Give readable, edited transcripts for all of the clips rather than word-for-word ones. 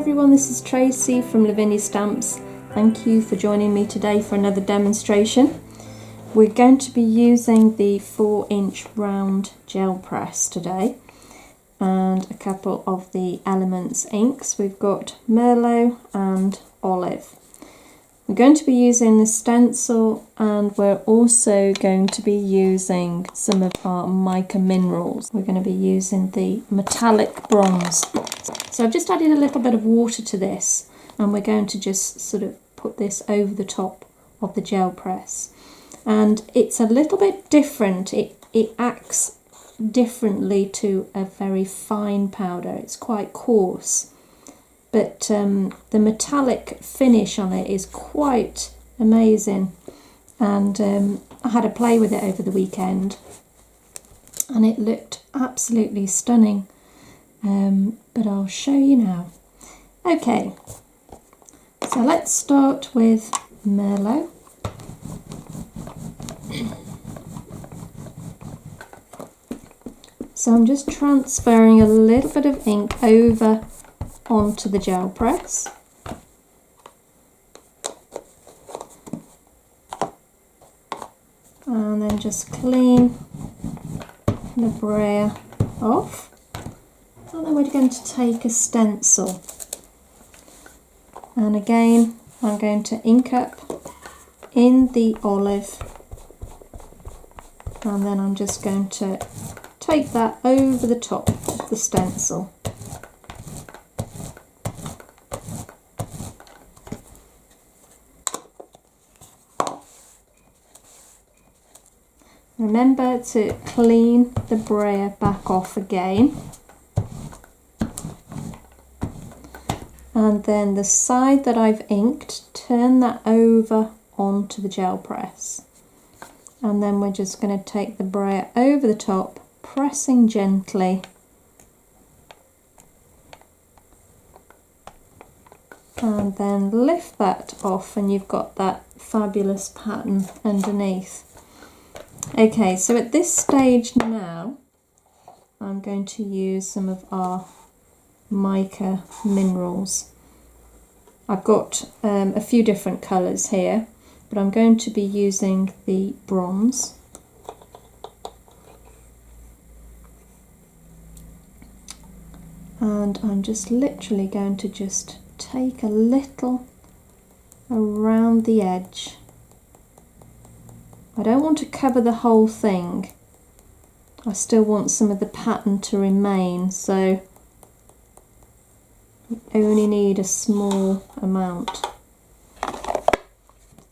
everyone, this is Tracey from Lavinia Stamps. Thank you for joining me today for another demonstration. We're going to be using the 4-inch round gel press today and a couple of the Elements inks. We've got Merlot and Olive. We're going to be using the stencil, and we're also going to be using some of our Mica Minerals. We're going to be using the metallic bronze. So I've just added a little bit of water to this, and we're going to just sort of put this over the top of the gel press. And it's a little bit different. It acts differently to a very fine powder. It's quite coarse. But the metallic finish on it is quite amazing, and I had a play with it over the weekend and it looked absolutely stunning, but I'll show you now. Okay, so let's start with Merlot. So I'm just transferring a little bit of ink over onto the gel press. And then just clean the brayer off. And then we're going to take a stencil. And again, I'm going to ink up in the olive. And then I'm just going to take that over the top of the stencil. Remember to clean the brayer back off again, and then the side that I've inked, turn that over onto the gel press, and then we're just going to take the brayer over the top, pressing gently, and then lift that off, and you've got that fabulous pattern underneath. Okay, so at this stage now, I'm going to use some of our Mica Minerals. I've got a few different colours here, but I'm going to be using the bronze. And I'm just literally going to just take a little around the edge. I don't want to cover the whole thing. I still want some of the pattern to remain, so you only need a small amount.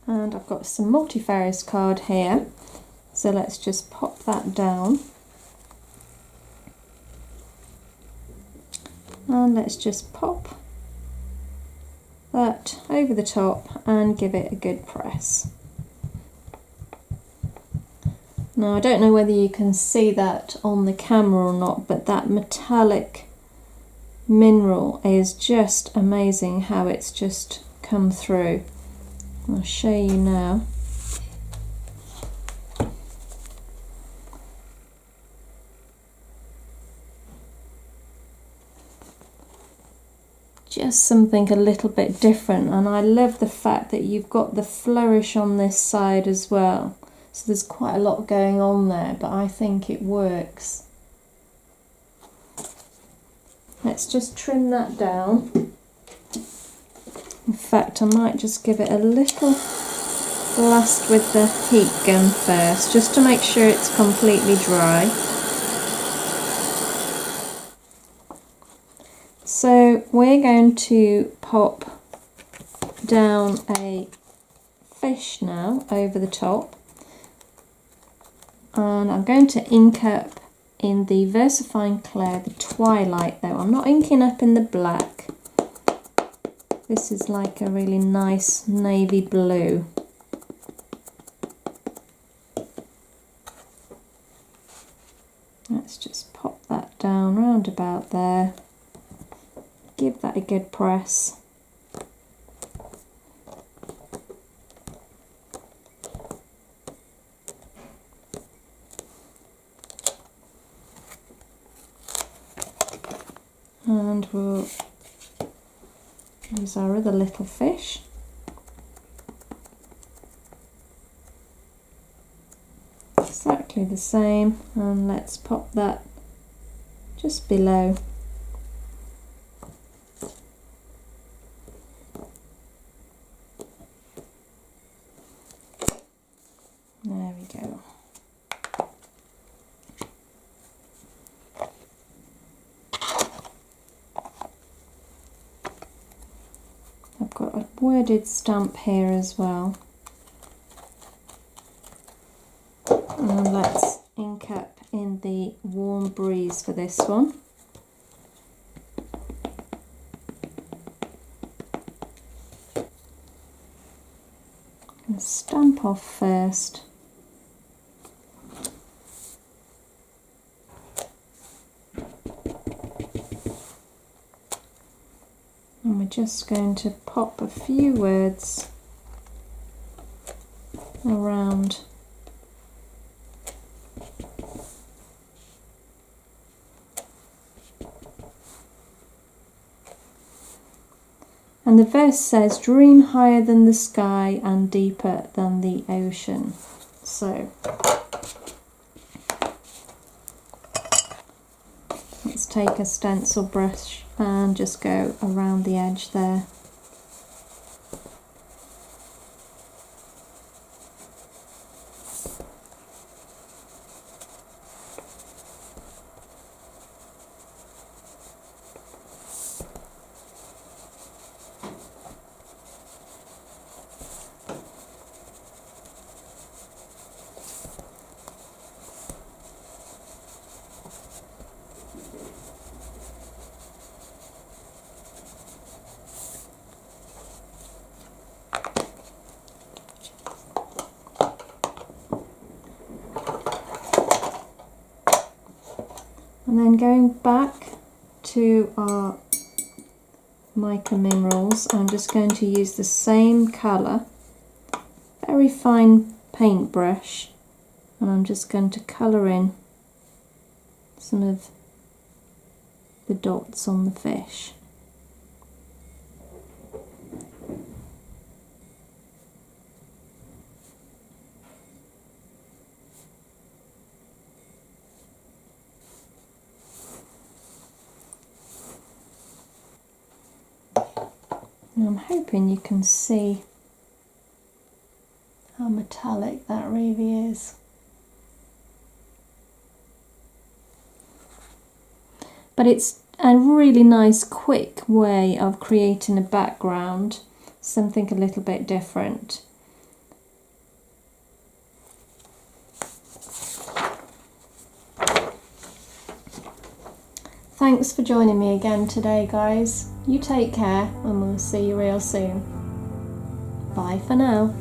And I've got some multifarious card here, so let's just pop that down. And let's just pop that over the top and give it a good press. Now I don't know whether you can see that on the camera or not, but that metallic mineral is just amazing how it's just come through. I'll show you now. Just something a little bit different, and I love the fact that you've got the flourish on this side as well. So there's quite a lot going on there, but I think it works. Let's just trim that down. In fact, I might just give it a little blast with the heat gun first, just to make sure it's completely dry. So we're going to pop down a fish now over the top. And I'm going to ink up in the VersaFine Clair, the Twilight though. I'm not inking up in the black. This is like a really nice navy blue. Let's just pop that down round about there. Give that a good press. And we'll Here's our other little fish. Exactly the same, and let's pop that just below. There we go. I've got a worded stamp here as well. And let's ink up in the Warm Breeze for this one. And stamp off first. And we're just going to pop a few words around and the verse says, dream higher than the sky and deeper than the ocean. So let's take a stencil brush and just go around the edge there. And then going back to our Mica Minerals, I'm just going to use the same colour, very fine paintbrush, and I'm just going to colour in some of the dots on the fish. And I'm hoping you can see how metallic that really is. But it's a really nice quick way of creating a background, something a little bit different. Thanks for joining me again today, guys. You take care and we'll see you real soon. Bye for now.